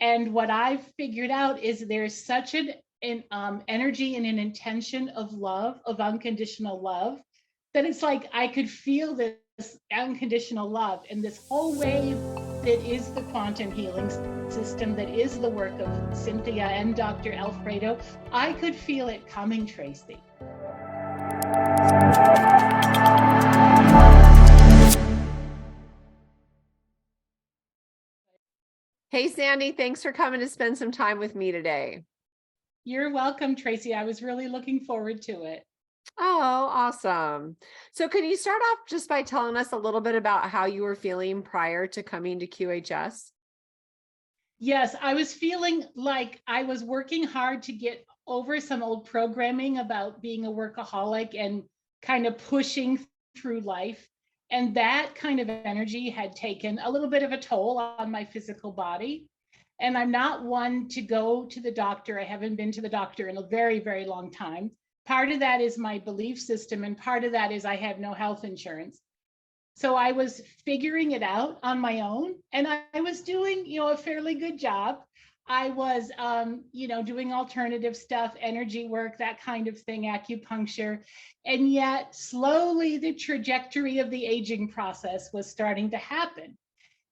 And what I've figured out is there's such an energy and an intention of love, of unconditional love, that it's like I could feel this unconditional love and this whole wave that is the quantum healing system, that is the work of Cynthia and Dr. Alfredo. I could feel it coming, Tracy. Hey, Sandy, thanks for coming to spend some time with me today. You're welcome, Tracy. I was really looking forward to it. Oh, awesome. So can you start off just by telling us a little bit about how you were feeling prior to coming to QHS? Yes, I was feeling like I was working hard to get over some old programming about being a workaholic and kind of pushing through life. And that kind of energy had taken a little bit of a toll on my physical body. And I'm not one to go to the doctor. I haven't been to the doctor in a very, very long time. Part of that is my belief system, and part of that is I have no health insurance. So I was figuring it out on my own, and I was doing, a fairly good job. I was, doing alternative stuff, energy work, that kind of thing, acupuncture. And yet slowly the trajectory of the aging process was starting to happen.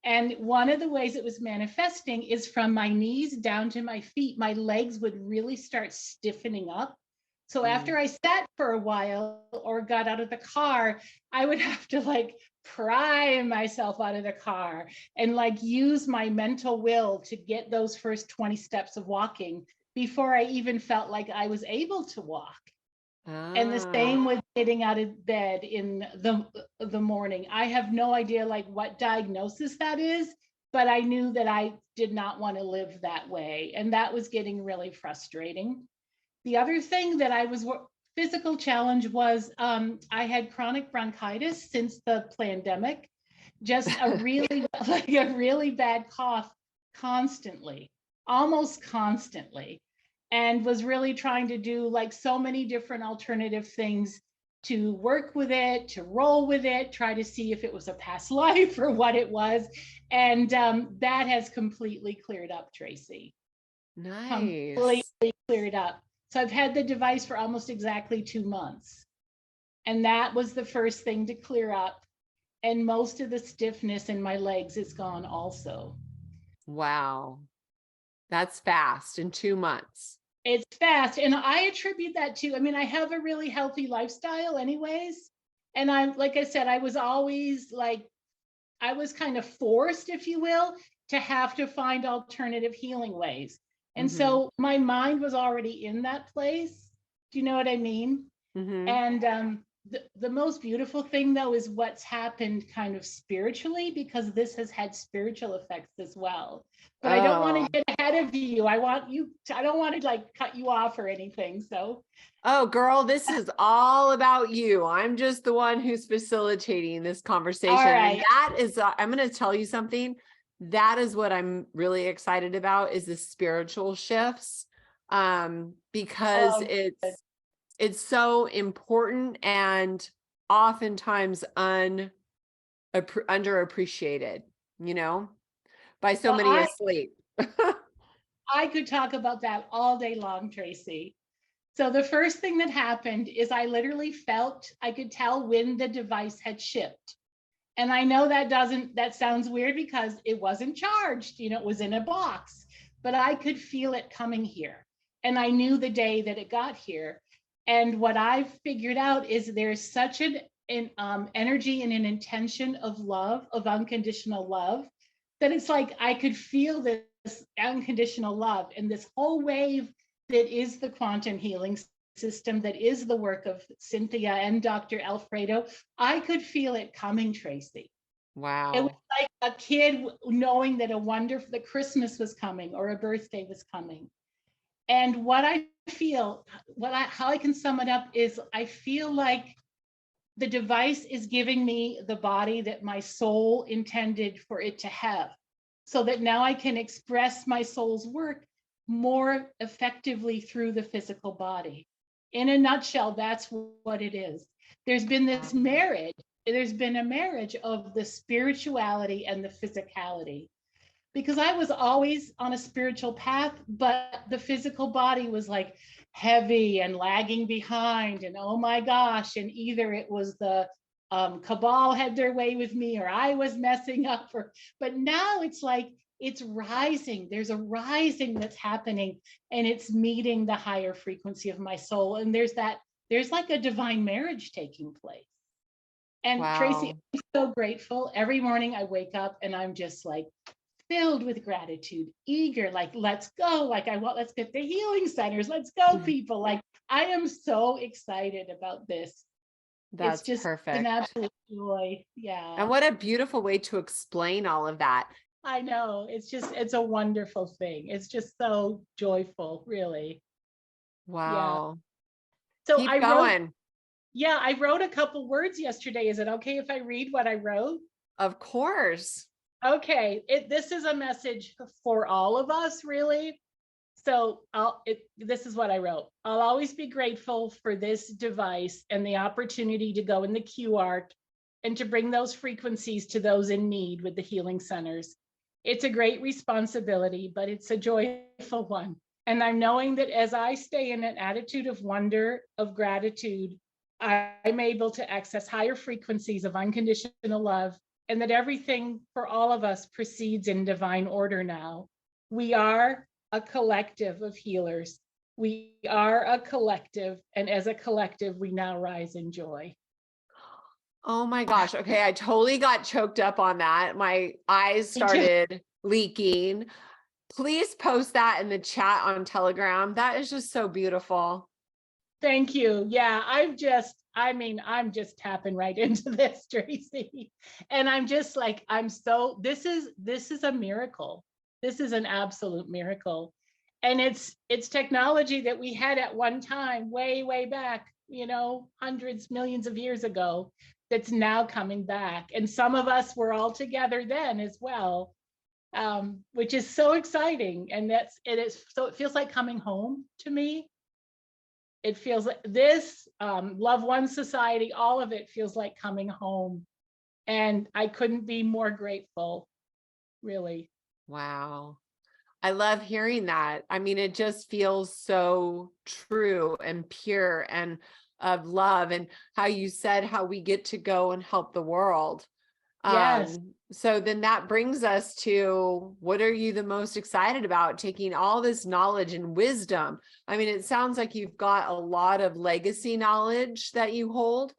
And one of the ways it was manifesting is from my knees down to my feet, my legs would really start stiffening up. So after I sat for a while or got out of the car, I would have to pry myself out of the car and use my mental will to get those first 20 steps of walking before I even felt like I was able to walk. And the same with getting out of bed in the morning. I have no idea what diagnosis that is, but I knew that I did not want to live that way. And that was getting really frustrating. The other thing that physical challenge was I had chronic bronchitis since the pandemic, just a really bad cough constantly, almost constantly. And was really trying to do so many different alternative things to work with it, to roll with it, try to see if it was a past life or what it was. And that has completely cleared up, Tracy. Nice. Completely cleared up. So I've had the device for almost exactly 2 months. And that was the first thing to clear up. And most of the stiffness in my legs is gone also. Wow. That's fast, in 2 months. It's fast. And I attribute that to, I have a really healthy lifestyle anyways. And like I said, I was always I was kind of forced, if you will, to have to find alternative healing ways. And so my mind was already in that place. Do you know what I mean? And the most beautiful thing, though, is what's happened kind of spiritually, because this has had spiritual effects as well. But I don't want to get ahead of you. I don't want to cut you off or anything. So. Oh, girl, this is all about you. I'm just the one who's facilitating this conversation. All right. And that is, I'm going to tell you something. That is what I'm really excited about, is the spiritual shifts, because it's so important and oftentimes underappreciated, by so many asleep. I could talk about that all day long, Tracy. So the first thing that happened is I literally I could tell when the device had shipped. And I know that sounds weird because it wasn't charged, it was in a box, but I could feel it coming here. And I knew the day that it got here. And what I've figured out is there's such an energy and an intention of love, of unconditional love, that it's like I could feel this unconditional love and this whole wave that is the quantum healing system, that is the work of Cynthia and Dr. Alfredo. I could feel it coming, Tracy. Wow. It was like a kid knowing that Christmas was coming or a birthday was coming. And what I feel, how I can sum it up is I feel like the device is giving me the body that my soul intended for it to have, so that now I can express my soul's work more effectively through the physical body. In a nutshell, that's what it is. There's been this marriage. There's been a marriage of the spirituality and the physicality. because I was always on a spiritual path, but the physical body was like heavy and lagging behind, and oh my gosh, and either it was the cabal had their way with me, or I was messing up, but now it's like it's rising. There's a rising that's happening, and it's meeting the higher frequency of my soul. And there's like a divine marriage taking place. And Wow. Tracy, I'm so grateful. Every morning I wake up and I'm just like filled with gratitude, eager, like, let's go. Like, let's get the healing centers. Let's go, people. Like, I am so excited about this. That's it's just perfect. An absolute joy. Yeah. And what a beautiful way to explain all of that. I know. It's a wonderful thing. It's just so joyful, really. Wow. Yeah. So keep going. I wrote a couple words yesterday. Is it okay if I read what I wrote? Of course. Okay. This is a message for all of us, really. So this is what I wrote. I'll always be grateful for this device and the opportunity to go in the QR and to bring those frequencies to those in need with the healing centers. It's a great responsibility, but it's a joyful one. And I'm knowing that as I stay in an attitude of wonder, of gratitude, I'm able to access higher frequencies of unconditional love, and that everything for all of us proceeds in divine order now. We are a collective of healers. We are a collective, and as a collective, we now rise in joy. Oh my gosh. Okay. I totally got choked up on that. My eyes started leaking. Please post that in the chat on Telegram. That is just so beautiful. Thank you. Yeah, I'm just tapping right into this, Tracy. And I'm just like, this is a miracle. This is an absolute miracle. And it's technology that we had at one time, way, way back, hundreds, millions of years ago, that's now coming back. And some of us were all together then as well, which is so exciting. And it feels like coming home to me. It feels like this Love One Society, all of it feels like coming home. And I couldn't be more grateful, really. Wow. I love hearing that. I mean, it just feels so true and pure and of love, and how you said how we get to go and help the world. Yes. So then that brings us to, what are you the most excited about taking all this knowledge and wisdom? I mean, it sounds like you've got a lot of legacy knowledge that you hold,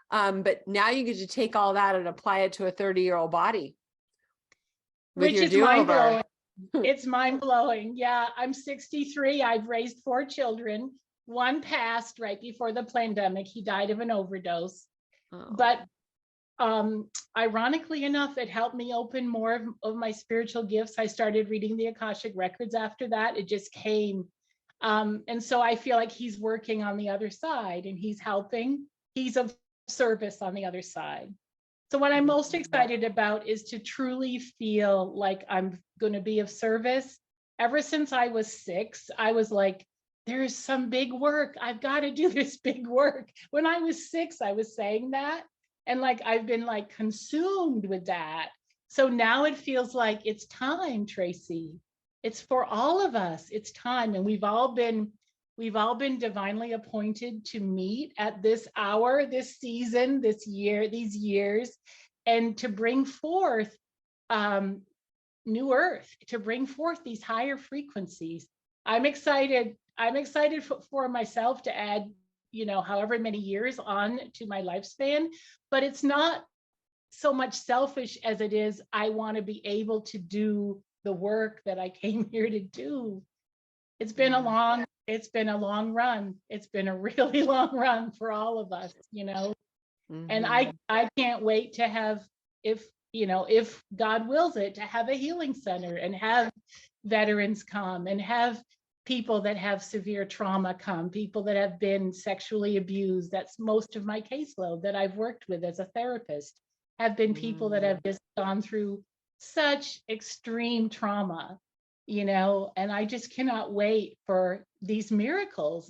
but now you get to take all that and apply it to a 30-year-old body. Which is mind-blowing. It's mind-blowing. Yeah, I'm 63. I've raised 4 children. One passed right before the pandemic. He died of an overdose. Oh. But ironically enough, it helped me open more of my spiritual gifts. I started reading the Akashic Records after that. It just came. And so I feel like he's working on the other side, and he's helping. He's of service on the other side. So what I'm most excited about is to truly feel like I'm going to be of service. Ever since I was 6, I was like, there's some big work. I've got to do this big work. When I was 6, I was saying that. And like, I've been like consumed with that. So now it feels like it's time, Tracy. It's for all of us. It's time. And we've all been divinely appointed to meet at this hour, this season, this year, these years, and to bring forth new earth, to bring forth these higher frequencies. I'm excited for myself to add, however many years on to my lifespan, but it's not so much selfish as it is, I want to be able to do the work that I came here to do. It's been a long run. It's been a really long run for all of us, and I can't wait to have, if God wills it, to have a healing center and have veterans come and have people that have severe trauma come, people that have been sexually abused. That's most of my caseload that I've worked with as a therapist, have been people that have just gone through such extreme trauma, and I just cannot wait for these miracles,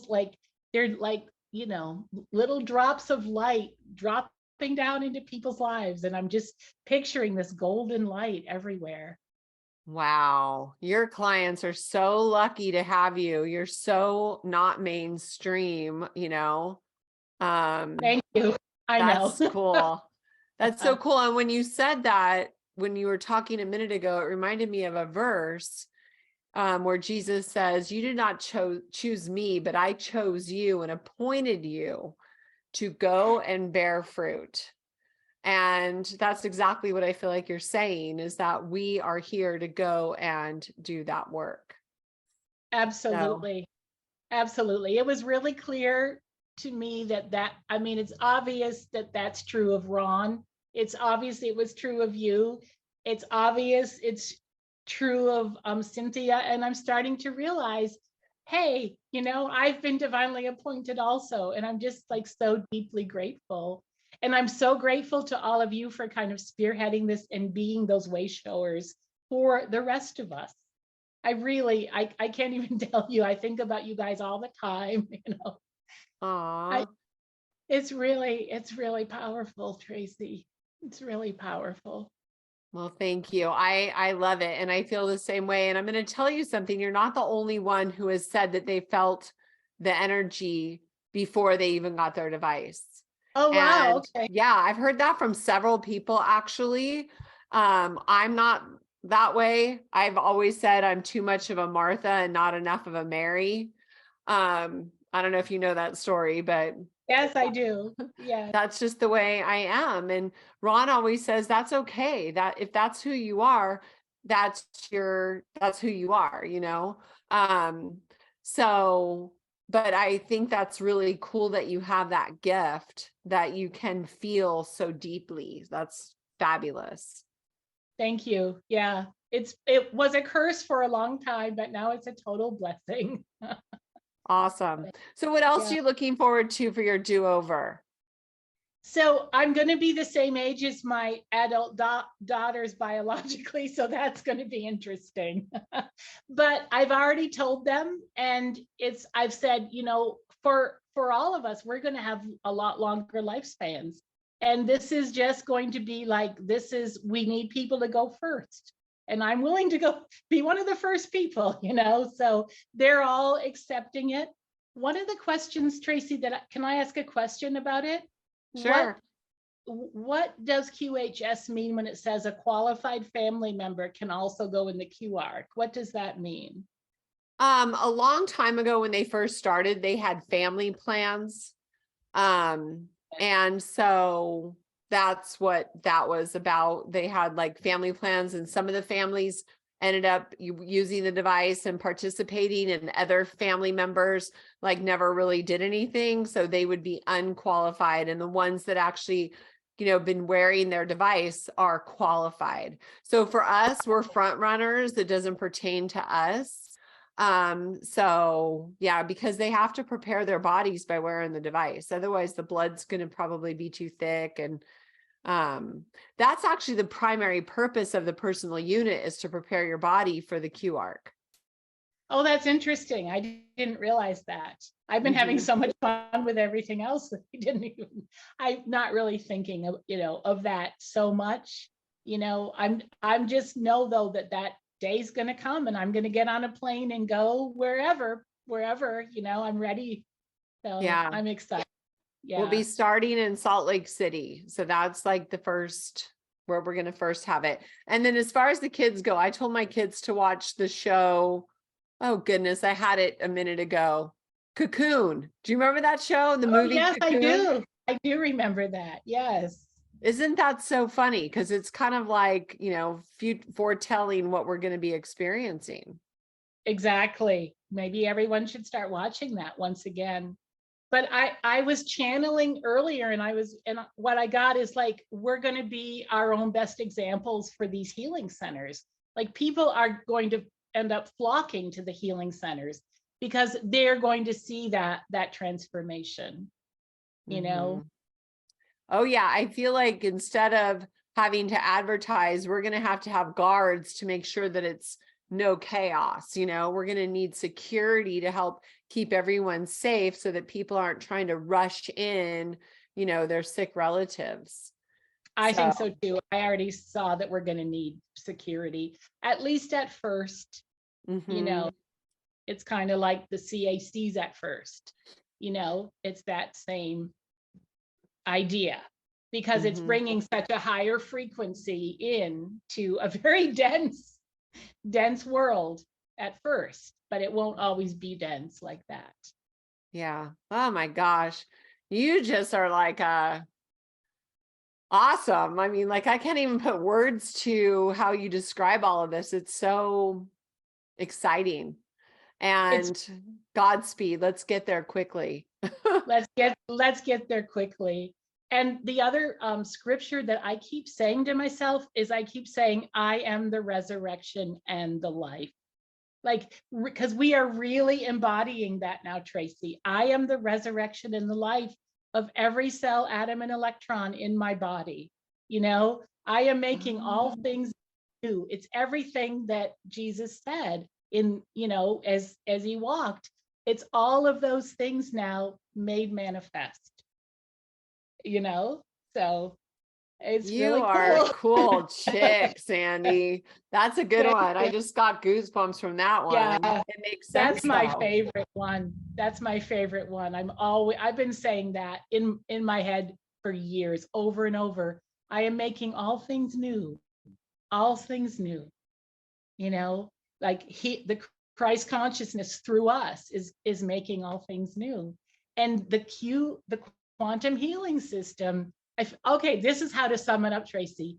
like they're like, little drops of light dropping down into people's lives. And I'm just picturing this golden light everywhere. Wow. Your clients are so lucky to have you. You're so not mainstream, Thank you. I know. That's cool. That's so cool. And when you said that, when you were talking a minute ago, it reminded me of a verse where Jesus says, you did not choose me, but I chose you and appointed you to go and bear fruit. And that's exactly what I feel like you're saying, is that we are here to go and do that work. Absolutely. Absolutely. It was really clear to me it's obvious that that's true of Ron. It's obvious it was true of you. It's obvious it's true of Cynthia. And I'm starting to realize, hey, I've been divinely appointed also. And I'm just like so deeply grateful. And I'm so grateful to all of you for kind of spearheading this and being those way showers for the rest of us. I can't even tell you, I think about you guys all the time, Aww. It's really powerful, Tracy. It's really powerful. Well, thank you. I love it. And I feel the same way. And I'm going to tell you something. You're not the only one who has said that they felt the energy before they even got their device. Oh, wow. And okay. yeah, I've heard that from several people, actually. I'm not that way. I've always said I'm too much of a Martha and not enough of a Mary. I don't know if you know that story, but Yes, I do. Yeah. that's just the way I am. And Ron always says, that's okay. That if that's who you are, that's who you are, So, but I think that's really cool that you have that gift that you can feel so deeply. That's fabulous. Thank you. Yeah. It was a curse for a long time, but now it's a total blessing. Awesome. So what else Yeah. are you looking forward to for your do-over? So I'm going to be the same age as my adult daughters biologically, so that's going to be interesting. But I've already told them, and I've said, for all of us, we're going to have a lot longer lifespans. And this is just going to be like, we need people to go first. And I'm willing to go be one of the first people, so they're all accepting it. One of the questions, Tracy, can I ask a question about it? Sure. What does QHS mean when it says a qualified family member can also go in the QR? What does that mean? A long time ago when they first started, they had family plans. And so that's what that was about. They had like family plans, and some of the families ended up using the device and participating, and other family members like never really did anything. So they would be unqualified. And the ones that actually, been wearing their device are qualified. So for us, we're front runners. It doesn't pertain to us. So yeah, because they have to prepare their bodies by wearing the device. Otherwise the blood's going to probably be too thick. And that's actually the primary purpose of the personal unit, is to prepare your body for the QR. Oh, that's interesting. I didn't realize that. I've been having so much fun with everything else that I'm not really thinking of that so much. I'm just know though that day's going to come, and I'm going to get on a plane and go wherever, I'm ready. So yeah, I'm excited. Yeah. We'll be starting in Salt Lake City. So that's like the first, where we're going to first have it. And then as far as the kids go, I told my kids to watch the show. Oh goodness, I had it a minute ago. Cocoon. Do you remember that show? The movie? Yes, Cocoon? I do. I do remember that. Yes. Isn't that so funny? Because it's kind of like, foretelling what we're going to be experiencing. Exactly. Maybe everyone should start watching that once again. But I was channeling earlier, and what I got is like, we're going to be our own best examples for these healing centers. Like, people are going to end up flocking to the healing centers because they're going to see that transformation, Oh yeah, I feel like instead of having to advertise, we're going to have guards to make sure that it's no chaos. We're going to need security to help keep everyone safe, so that people aren't trying to rush in, their sick relatives. I think so too. I already saw that we're going to need security, at least at first. You know, it's kind of like the CACs at first. You know, it's that same idea, because it's bringing such a higher frequency in to a very dense world at first, but it won't always be dense like that. Yeah. Oh my gosh. You just are like awesome. I mean, like, I can't even put words to how you describe all of this. It's so exciting. And Godspeed. Let's get there quickly. let's get there quickly. And the other scripture that I keep saying to myself is, I keep saying, I am the resurrection and the life. Like, because we are really embodying that now, Tracy. I am the resurrection and the life of every cell, atom, and electron in my body. You know, I am making all things new. It's everything that Jesus said in, you know, as he walked. It's all of those things now made manifest. You know, so it's You really are cool. cool chick, Sandy. That's a good one. I just got goosebumps from that one. Yeah, it makes sense. That's my favorite one. That's my favorite one. I've been saying that in my head for years, over and over. I am making all things new. All things new. You know, like the Christ consciousness through us is making all things new. And the quantum healing system. Okay, this is how to sum it up, Tracy.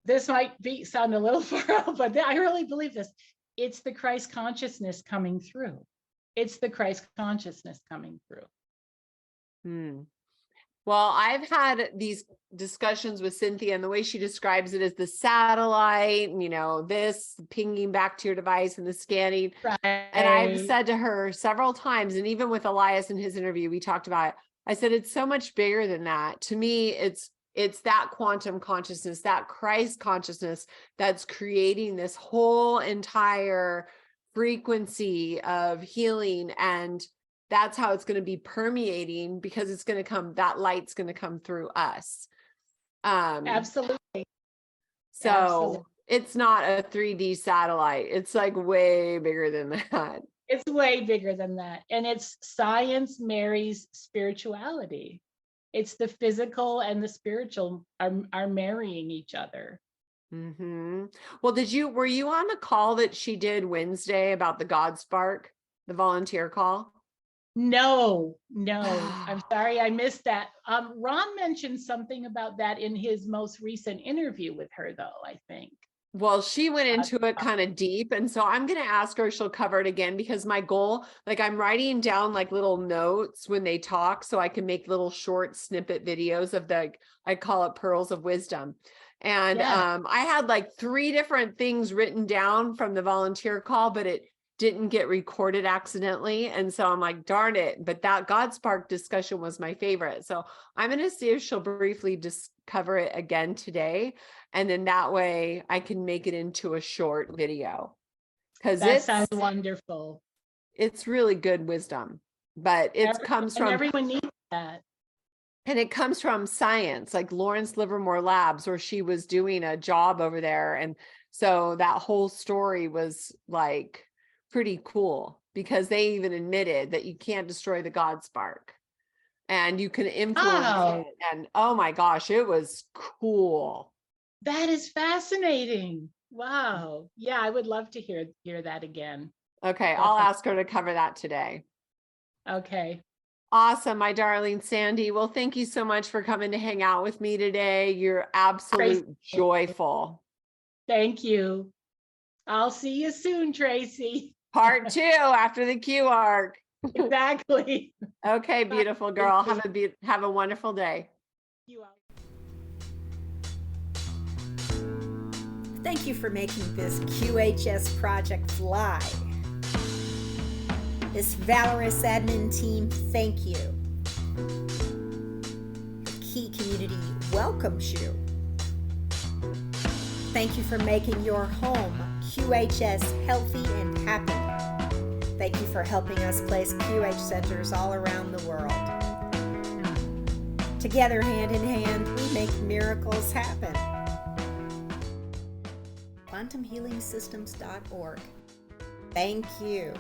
This might sound a little far out, but I really believe this. It's the Christ consciousness coming through. It's the Christ consciousness coming through. Well, I've had these discussions with Cynthia, and the way she describes it is the satellite, and, you know, this pinging back to your device and the scanning. Right. And I've said to her several times, and even with Elias in his interview, we talked about it. I said, it's so much bigger than that. To me, it's that quantum consciousness, that Christ consciousness that's creating this whole entire frequency of healing. And that's how it's going to be permeating, because it's going to come, that light's going to come through us. Absolutely. So Absolutely. It's not a 3D satellite. It's like way bigger than that. It's way bigger than that. And it's science marries spirituality. It's the physical and the spiritual are marrying each other. Well, were you on the call that she did Wednesday about the God Spark, the volunteer call? No, I'm sorry, I missed that. Ron mentioned something about that in his most recent interview with her, though, I think. Well, she went into it kind of deep. And so I'm going to ask her if she'll cover it again, because my goal, like, I'm writing down like little notes when they talk, so I can make little short snippet videos of I call it pearls of wisdom. And I had like 3 different things written down from the volunteer call, but it didn't get recorded accidentally. And so I'm like, darn it. But that God Spark discussion was my favorite. So I'm going to see if she'll briefly just cover it again today. And then that way I can make it into a short video. Because that sounds wonderful. It's really good wisdom, but comes from everyone needs that. And it comes from science, like Lawrence Livermore Labs, where she was doing a job over there. And so that whole story was like pretty cool, because they even admitted that you can't destroy the God Spark and you can influence it. And oh my gosh, it was cool. That is fascinating. Wow. Yeah, I would love to hear that again. Okay, I'll ask her to cover that today. Okay. Awesome, my darling Sandy. Well, thank you so much for coming to hang out with me today. You're absolute joyful. Thank you. I'll see you soon, Tracy. Part 2 after the Q arc. Exactly. Okay, beautiful girl. Have a wonderful day. Thank you for making this QHS project fly. This valorous admin team, thank you. The Key community welcomes you. Thank you for making your home QHS healthy and happy. Thank you for helping us place QH centers all around the world. Together, hand in hand, we make miracles happen. QuantumHealingSystems.org. Thank you.